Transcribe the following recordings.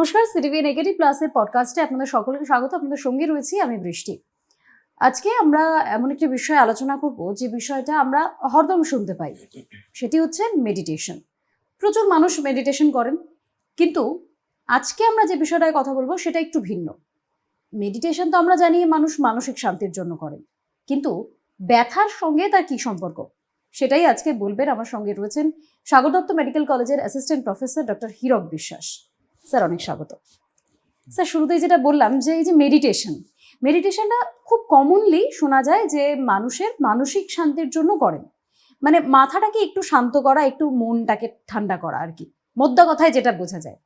নমস্কার, CTV negative প্লাসের পডকাস্টে আপনাদের সকলকে স্বাগত। আপনাদের সঙ্গে রয়েছি আমি বৃষ্টি। আজকে আমরা এমন একটি বিষয়ে আলোচনা করব যে বিষয়টা আমরা হরদম শুনতে পাই, সেটি হচ্ছে মেডিটেশন। প্রচুর মানুষ মেডিটেশন করেন, কিন্তু আজকে আমরা যে বিষয়টায় কথা বলবো সেটা একটু ভিন্ন। মেডিটেশন তো আমরা জানি মানুষ মানসিক শান্তির জন্য করেন, কিন্তু ব্যথার সঙ্গে তার কি সম্পর্ক সেটাই আজকে বলবেন। আমার সঙ্গে রয়েছেন সাগর দত্ত মেডিকেল কলেজের অ্যাসিস্ট্যান্ট প্রফেসর ডক্টর হীরক বিশ্বাস। স্যার, অনেক স্বাগত। স্যার, শুরুতেই যেটা বললাম যে এই যে মেডিটেশনটা খুব কমনলি শোনা যায় যে মানুষের মানসিক শান্তির জন্য করেন, মানে মাথাটাকে একটু শান্ত করা, একটু মনটাকে ঠান্ডা করা আর কি, মোদ্দা কথায় যেটা বোঝা যায়।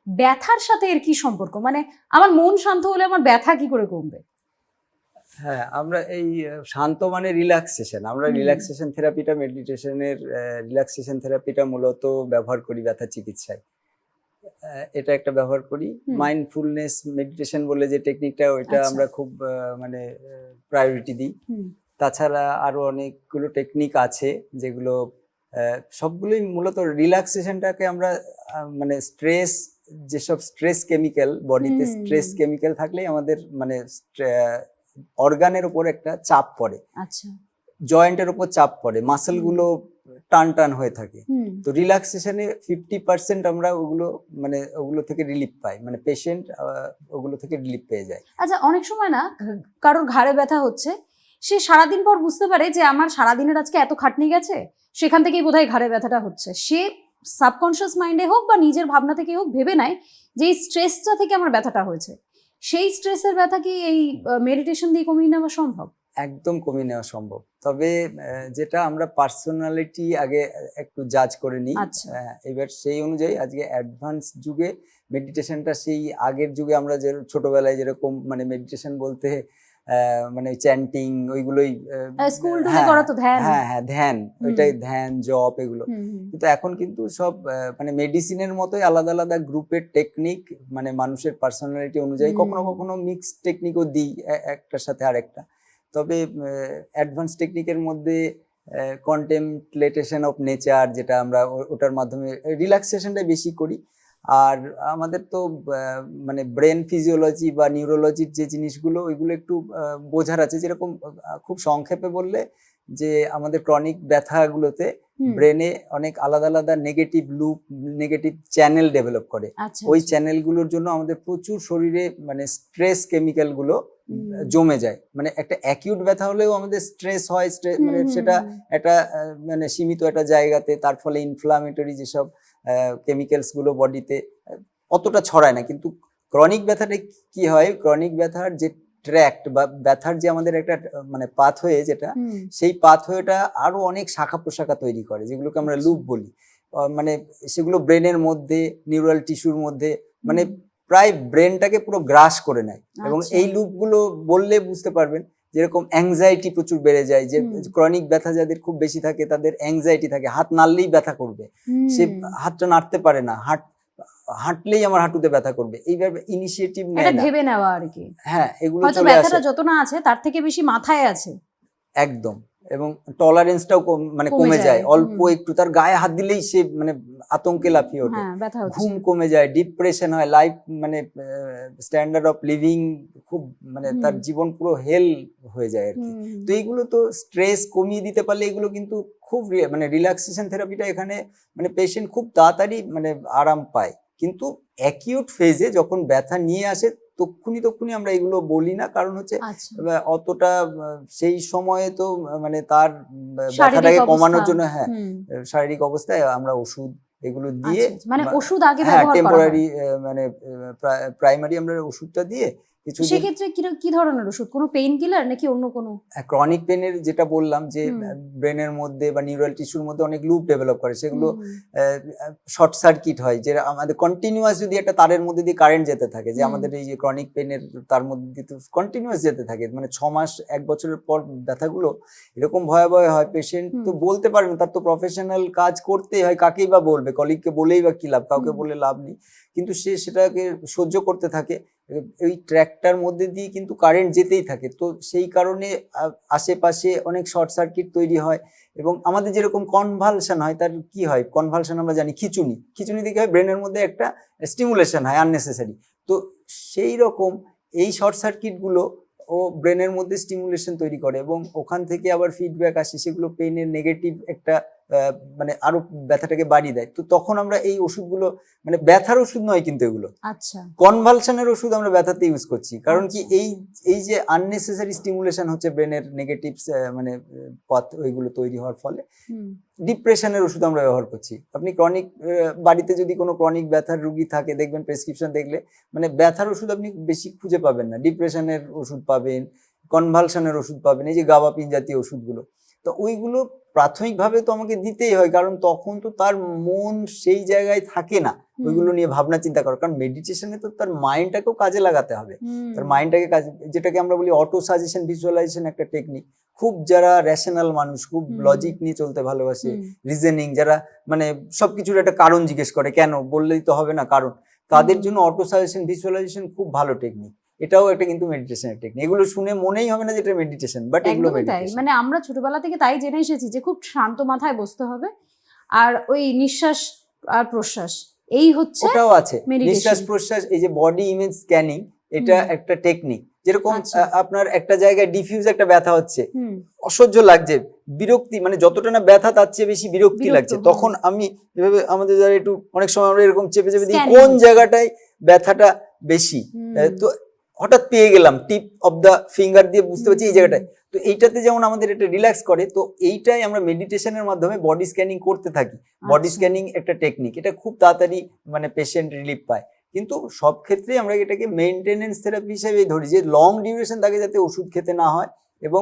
ব্যথার সাথে এর কি সম্পর্ক? মানে আমার মন শান্ত হলে আমার ব্যথা কি করে কমবে? হ্যাঁ, আমরা এই শান্ত মানে রিল্যাক্সেশন, আমরা রিল্যাক্সেশন থেরাপিটা, মেডিটেশনের রিল্যাক্সেশন থেরাপিটা মূলত ব্যবহার করি ব্যথা চিকিৎসায়। এটা একটা ব্যবহার করি। মাইন্ডফুলনেস মেডিটেশন বলে যে টেকনিকটা, ওইটা আমরা খুব মানে প্রায়োরিটি দিই। তাছাড়া আরো অনেকগুলো টেকনিক আছে যেগুলো সবগুলোই মূলত রিল্যাক্সেশনটাকে আমরা মানে স্ট্রেস, যেসব স্ট্রেস কেমিক্যাল বডিতে, স্ট্রেস কেমিক্যাল থাকলেই আমাদের মানে অর্গানের উপর একটা চাপ পড়ে, আচ্ছা, জয়েন্টের উপর চাপ পড়ে, মাসেল গুলো টান টান হয়ে থাকে। তো রিল্যাক্সেশনে 50% আমরা ওগুলো থেকে রিলিফ পাই, মানে পেশেন্ট ওগুলো থেকে রিলিফ পেয়ে যায়। আচ্ছা, অনেক সময় না কারোর ঘাড়ে ব্যথা হচ্ছে, সে সারাদিন পর বুঝতে পারে যে আমার সারাদিনের আজকে এত খাটনি গেছে, সেখান থেকেই বোধহয় ঘাড়ে ব্যথাটা হচ্ছে। সে সাবকনশিয়াস মাইন্ডে হোক বা নিজের ভাবনা থেকে হোক ভেবে নেয় যে এই স্ট্রেসটা থেকে আমার ব্যথাটা হয়েছে। সেই স্ট্রেসের ব্যথা কি এই মেডিটেশন দিয়ে কমিয়ে নেওয়া সম্ভব? একদম কমিয়ে নেওয়া সম্ভব, তবে যেটা আমরা পার্সোনালিটি আগে একটু জাজ করে নিই। এবার সেই অনুযায়ী আজকে অ্যাডভান্স যুগে মেডিটেশনটা, সেই আগের যুগে আমরা যে ছোটবেলায় যেরকম মানে মেডিটেশন বলতে মানে চ্যান্টিং, ওইগুলোই ধ্যান, ওইটাই ধ্যান, জপ, এগুলো। কিন্তু এখন কিন্তু সব মানে মেডিসিনের মতোই আলাদা আলাদা গ্রুপের টেকনিক, মানে মানুষের পার্সোনালিটি অনুযায়ী কখনো কখনো মিক্সড টেকনিকও দিই একটার সাথে আরেকটা। তবে অ্যাডভান্স টেকনিকের মধ্যে কন্টেম্পলেশন অফ নেচার, যেটা আমরা ওটার মাধ্যমে রিল্যাক্সেশনটা বেশি করি। আর আমাদের তো মানে ব্রেন ফিজিওলজি বা নিউরোলজির যে জিনিসগুলো, ওইগুলো একটু বোঝার আছে। যেরকম খুব সংক্ষেপে বললে, যে আমাদের ক্রনিক ব্যথাগুলোতে ব্রেনে অনেক আলাদা আলাদা negative loop, negative channel develop করে। ওই চ্যানেলগুলোর জন্য আমাদের প্রচুর শরীরে মানে স্ট্রেস কেমিক্যাল গুলো জমে যায়। মানে একটা অ্যাকিউট ব্যথা হলেও আমাদের স্ট্রেস হয়, মানে সেটা একটা মানে সীমিত একটা জায়গাতে, তার ফলে ইনফ্লামেটরি যেসব কেমিক্যালস গুলো বডিতে অতটা ছড়ায় না। কিন্তু ক্রনিক ব্যথাটা কি হয়, ক্রনিক ব্যথার যে ট্র্যাক্ট বা ব্যথার যে আমাদের একটা মানে পাথওয়ে, যেটা সেই পাথওয়েটা আরো অনেক শাখা প্রশাখা তৈরি করে, যেগুলোকে আমরা লুপ বলি। মানে সেগুলো ব্রেনের মধ্যে, নিউরাল টিস্যুর মধ্যে, মানে প্রায় ব্রেনটাকে পুরো গ্রাস করে নেয়। এবং এই লুপগুলো বললে বুঝতে পারবেন, যেরকম অ্যাংজাইটি প্রচুর বেড়ে যায়, যে ক্রনিক ব্যথা যাদের খুব বেশি থাকে তাদের অ্যাংজাইটি থাকে, হাত নাড়লেই ব্যথা করবে, সে হাতটা নাড়তে পারে না, হাঁটলেই আমার হাঁটুতে ব্যথা করবে। এইভাবে ইনিশিয়েটিভ নেয় না, ভেবে নেওয়া আর কি। হ্যাঁ, এগুলো চলে আসে। ব্যথাটা যত না আছে তার থেকে বেশি মাথায় আছে একদম। এবং টলারেন্সটাও মানে কমে যায়, অল্প একটু তার গায়ে হাত দিলেই সে মানে আতঙ্কে লাফিয়ে ওঠে, ঘুম কমে যায়, ডিপ্রেশন হয়, লাইফ মানে স্ট্যান্ডার্ড অফ লিভিং খুব মানে তার জীবন পুরো হেল হয়ে যায় আর কি। তো এইগুলো তো স্ট্রেস কমিয়ে দিতে পারলে এগুলো কিন্তু খুব মানে রিল্যাক্সেশন থেরাপিটা এখানে মানে পেশেন্ট খুব তাড়াতাড়ি মানে আরাম পায়। কিন্তু অ্যাকিউট ফেজে যখন ব্যথা নিয়ে আসে তক্ষুনি আমরা এগুলো বলি না, কারণ হচ্ছে অতটা সেই সময়ে তো মানে তার ব্যথাটাকে কমানোর জন্য, হ্যাঁ, শারীরিক অবস্থায় আমরা ওষুধ এগুলো দিয়ে, মানে ওষুধ আগে ব্যবহার করা হয়, টেম্পোরারি মানে প্রাইমারি আমরা ওষুধটা দিয়ে কিছু। সেক্ষেত্রে কি ধরনের ওষুধ? কোনো পেইন কিলার নাকি অন্য কোনো? ক্রনিক পেনের যেটা বললাম, যে ব্রেনের মধ্যে বা নিউরাল টিস্যুর মধ্যে অনেক লুপ ডেভেলপ করে, সেগুলো শর্ট সার্কিট হয়, যে আমাদের কন্টিনিউয়াস যদি একটা তারের মধ্যে দিয়ে কারেন্ট যেতে থাকে, যে আমাদের এই যে ক্রনিক পেনের তার মধ্যে দিয়ে কন্টিনিউয়াস যেতে থাকে, মানে 6 মাস 1 বছরের পর ব্যথাগুলো এরকম ভয়াবহ হয়, পেশেন্ট তো বলতে পারবে না, তার তো প্রফেশনাল কাজ করতেই হয়, কাকেই বা বলবে, কলিগকে বলেই বা কি লাভ, কাউকে বলে লাভ নেই। কিন্তু সে সেটাকে সহ্য করতে থাকে, ওই ট্র্যাকটার মধ্যে দিয়ে কিন্তু কারেন্ট যেতেই থাকে, তো সেই কারণে আশেপাশে অনেক শর্ট সার্কিট তৈরি হয়। এবং আমাদের যেরকম কনভালশন হয়, তার কি হয়, কনভালশন আমরা জানি খিচুনি থেকে হয়, ব্রেনের মধ্যে একটা স্টিমুলেশন হয় আননেসেসারি। তো সেই রকম এই শর্ট সার্কিটগুলো ও ব্রেনের মধ্যে স্টিমুলেশন তৈরি করে এবং ওখান থেকে আবার ফিডব্যাক আসে, সেগুলো পেইনের নেগেটিভ একটা মানে আরো ব্যথাটাকে বাড়িয়ে দেয়। তো তখন আমরা এই ওষুধগুলো, মানে ব্যথার ওষুধ নয় কিন্তু এগুলো, আচ্ছা, কনভালশনের ওষুধ আমরা ব্যথাতে ইউজ করছি। কারণ কি, আচ্ছা। এই যে আননেসেসারি স্টিমুলেশন হচ্ছে ব্রেনের নেগেটিভ মানে পথ ওইগুলো তৈরি হওয়ার ফলে ডিপ্রেশনের ওষুধ আমরা ব্যবহার করছি। আপনি ক্রনিক বাড়িতে যদি কোনো ক্রনিক ব্যথার রুগী থাকে, দেখবেন প্রেসক্রিপশন দেখলে মানে ব্যথার ওষুধ আপনি বেশি খুঁজে পাবেন না, ডিপ্রেশনের ওষুধ পাবেন, কনভালশনের ওষুধ পাবেন, এই যে গাবাপিন জাতীয় ওষুধগুলো। তো ওইগুলো প্রাথমিকভাবে তো আমাকে দিতেই হয়, কারণ তখন তো তার মন সেই জায়গায় থাকে না ওইগুলো নিয়ে ভাবনা চিন্তা করার। কারণ মেডিটেশনে তো তার মাইন্ডটাকেও কাজে লাগাতে হবে, তার মাইন্ডটাকে কাজে, যেটাকে আমরা বলি অটো সাজেশন ভিজুয়ালাইজেশন একটা টেকনিক। খুব যারা রেশনাল মানুষ, খুব লজিক নিয়ে চলতে ভালোবাসে, রিজনিং, যারা মানে সবকিছুর একটা কারণ জিজ্ঞেস করে, কেন বললেই তো হবে না কারণ, তাদের জন্য অটো সাজেশন ভিজুয়ালাইজেশন খুব ভালো টেকনিক। এটাও একটা কিন্তু মেডিটেশনের টেকনিক। এগুলো শুনে মনেই হবে না যে এটা মেডিটেশন, বাট এগুলো মেডিটেশন। মানে আমরা ছোটবেলা থেকে তাই জেনে এসেছি যে খুব শান্ত মাথায় বসতে হবে, আর ওই নিঃশ্বাস আর প্রশ্বাস এই হচ্ছে ওটাও আছে, নিঃশ্বাস প্রশ্বাস, এই যে বডি ইমেজ স্ক্যানিং, এটা একটা টেকনিক। যেরকম আপনার একটা জায়গায় ডিফিউজ একটা ব্যথা হচ্ছে, অসহ্য লাগছে, বিরক্তি, মানে যতটা না ব্যথা তার চেয়ে বেশি বিরক্তি লাগছে, তখন আমি এভাবে আমাদের যারা একটু অনেক সময় আমরা এরকম চেপে চেপে দিই কোন জায়গাটায় ব্যথাটা বেশি, তো হঠাৎ পেয়ে গেলাম টিপ অফ দা ফিঙ্গার দিয়ে, বুঝতে পারছি এই জায়গাটায়। তো এইটাতে যেমন আমাদের এটা রিল্যাক্স করে, তো এইটাই আমরা মেডিটেশনের মাধ্যমে বডি স্ক্যানিং করতে থাকি। বডি স্ক্যানিং একটা টেকনিক, এটা খুব তাড়াতাড়ি মানে পেশেন্ট রিলিফ পায়। কিন্তু সব ক্ষেত্রে আমরা এটাকে মেইনটেনেন্স থেরাপি হিসেবে ধরি, যে লং ডিউরেশন তাকে যাতে ওষুধ খেতে না হয় এবং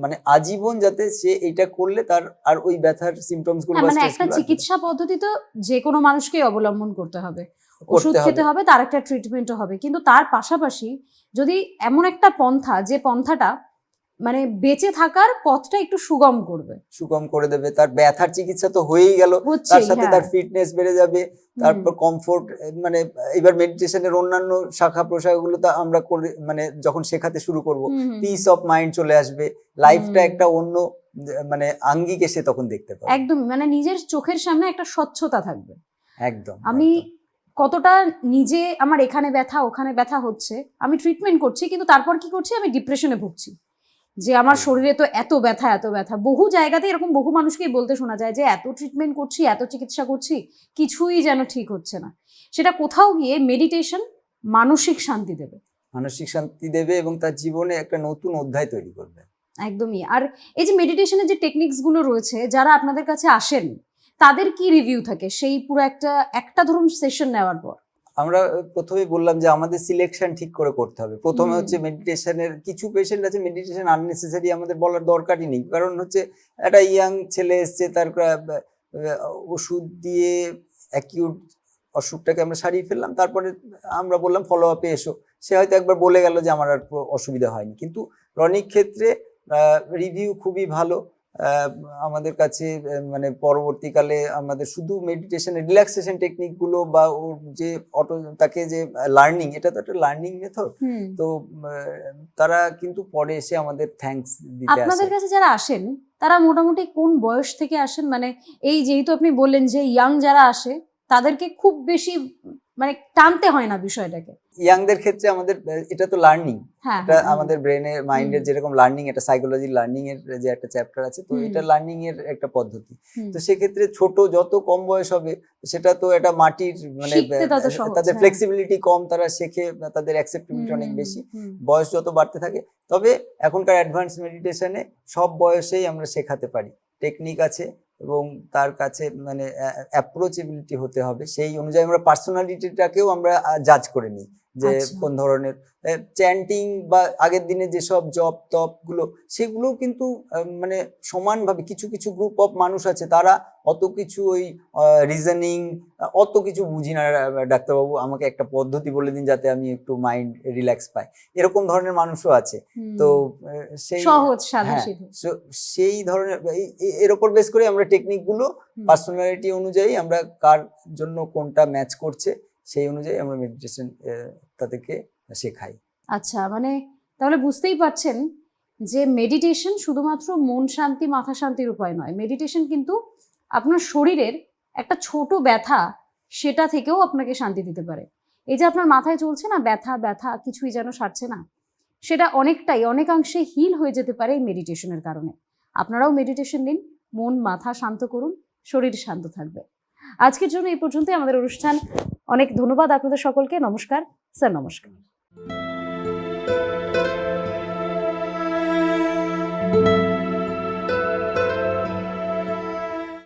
মানে আজীবন যাতে সে এটা করলে তার আর ওই ব্যথার সিমটমস গুলো, মানে একটা চিকিৎসা পদ্ধতি তো যে কোনো মানুষকেই অবলম্বন করতে হবে, ওষুধ খেতে হবে, তার একটা ট্রিটমেন্টও হবে, কিন্তু তার পাশাপাশি যদি এমন একটা পন্থা, যে পন্থাটা মানে বেঁচে থাকার পথটা একটু সুগম করে দেবে, তার ব্যথার চিকিৎসা তো হয়েই গেল, তার সাথে তার ফিটনেস বেড়ে যাবে, তারপর কমফোর্ট, মানে এবার মেডিটেশনের অন্যান্য শাখা প্রশাখাগুলো তো আমরা করে, মানে যখন শেখাতে শুরু করব, পিস অফ মাইন্ড চলে আসবে, লাইফটা একটা অন্য মানে আঙ্গিকে সে তখন দেখতে পাবে। একদম, মানে নিজের চোখের সামনে একটা স্বচ্ছতা থাকবে। একদম, আমি কতটা নিজে আমার এখানে ব্যথা ওখানে ব্যথা হচ্ছে, আমি ট্রিটমেন্ট করছি, কিন্তু তারপর কি করছি, আমি ডিপ্রেশনে ভুগছি, যে আমার শরীরে তো এত ব্যথা। বহু জায়গাতে এরকম বহু মানুষকেই বলতে শোনা যায় যে এত ট্রিটমেন্ট করছি, এত চিকিৎসা করছি, কিছুই যেন ঠিক হচ্ছে না। সেটা কোথাও গিয়ে মেডিটেশন মানসিক শান্তি দেবে এবং তার জীবনে একটা নতুন অধ্যায় তৈরি করবে। একদমই। আর এই যে মেডিটেশনের যে টেকনিক্স গুলো রয়েছে, যারা আপনাদের কাছে আসেন তাদের কি রিভিউ থাকে সেই পুরো একটা ধরুন সেশন নেওয়ার পর? আমরা প্রথমে বললাম যে আমাদের সিলেকশন ঠিক করে করতে হবে। প্রথমে হচ্ছে মেডিটেশনের কিছু পেশেন্ট আছে মেডিটেশন আননেসেসারি আমাদের বলার দরকারই নেই, কারণ হচ্ছে একটা ইয়াং ছেলে এসছে, তার ওষুধ দিয়ে অ্যাকিউট অসুখটাকে আমরা সারিয়ে ফেললাম, তারপরে আমরা বললাম ফলো আপে এসো, সে হয়তো একবার বলে গেল যে আমার আর অসুবিধা হয়নি। কিন্তু ক্রনিক ক্ষেত্রে রিভিউ খুবই ভালো আমাদের কাছে, মানে পরবর্তীকালে আমাদের শুধু মেডিটেশনের রিল্যাক্সেশন টেকনিক গুলো বা ওর যে তাকে যে লার্নিং, এটা তো একটা লার্নিং মেথড, তো তারা কিন্তু পরে এসে আমাদের থ্যাঙ্কস দিতে আসে। আপনাদের কাছে যারা আসেন তারা মোটামুটি কোন বয়স থেকে আসেন? মানে এই যেহেতু আপনি বললেন যে ইয়াং যারা আসে তাদেরকে খুব বেশি মানে টানতে হয় না বিষয়টাকে। ইয়াংদের ক্ষেত্রে আমাদের এটা তো লার্নিং, এটা আমাদের ব্রেনের মাইন্ডের যেরকম লার্নিং, এটা সাইকোলজি লার্নিং এর যে একটা চ্যাপ্টার আছে, তো এটা লার্নিং এর একটা পদ্ধতি। তো সেক্ষেত্রে ছোট যত কম বয়স হবে সেটা তো এটা মাটির, মানে তাদের ফ্লেক্সিবিলিটি কম, তারা শেখে, তাদের অ্যাকসেপ্টেবিলিটি অনেক বেশি, বয়স যত বাড়তে থাকে। তবে এখনকার অ্যাডভান্স মেডিটেশনে সব বয়সেই আমরা শেখাতে পারি, টেকনিক আছে এবং তার কাছে মানে অ্যাপ্রোচেবিলিটি হতে হবে, সেই অনুযায়ী আমরা পার্সোনালিটিটাকেও আমরা জাজ করে নিই যে কোন ধরনের চ্যান্টিং বা আগের দিনে যেসব জপ টপ গুলো, সেগুলো কিন্তু মানে সমানভাবে কিছু কিছু গ্রুপ অফ মানুষ আছে তারা অত কিছু ওই রিজনিং অত কিছু বুঝি না, ডাক্তারবাবু আমাকে একটা পদ্ধতি বলে দিন যাতে আমি একটু মাইন্ড রিল্যাক্স পাই, এরকম ধরনের মানুষও আছে। তো সেই সেই ধরনের এর উপর বেস করে আমরা টেকনিক গুলো পার্সোনালিটি অনুযায়ী আমরা কার জন্য কোনটা ম্যাচ করছে সেই অনুযায়ী আমরা মেডিটেশন তাদেরকে শেখাই। আচ্ছা, মানে তাহলে বুঝতেই পারছেন যে মেডিটেশন শুধুমাত্র মন শান্তি মাথা শান্তির উপায় নয়, মেডিটেশন কিন্তু আপনার শরীরের একটা ছোট ব্যথা সেটা থেকেও আপনাকে শান্তি দিতে পারে। এই যে আপনার মাথায় চলছে না ব্যথা ব্যথা কিছুই যেন সারছে না, সেটা অনেকাংশে হিল হয়ে যেতে পারে এই মেডিটেশনের কারণে। আপনারাও মেডিটেশন দিন, মন মাথা শান্ত করুন, শরীর শান্ত থাকবে। আজকের জন্য এই পর্যন্তই আমাদের অনুষ্ঠান। অনেক ধন্যবাদ আপনাদের সকলকে। নমস্কার স্যার। নমস্কার।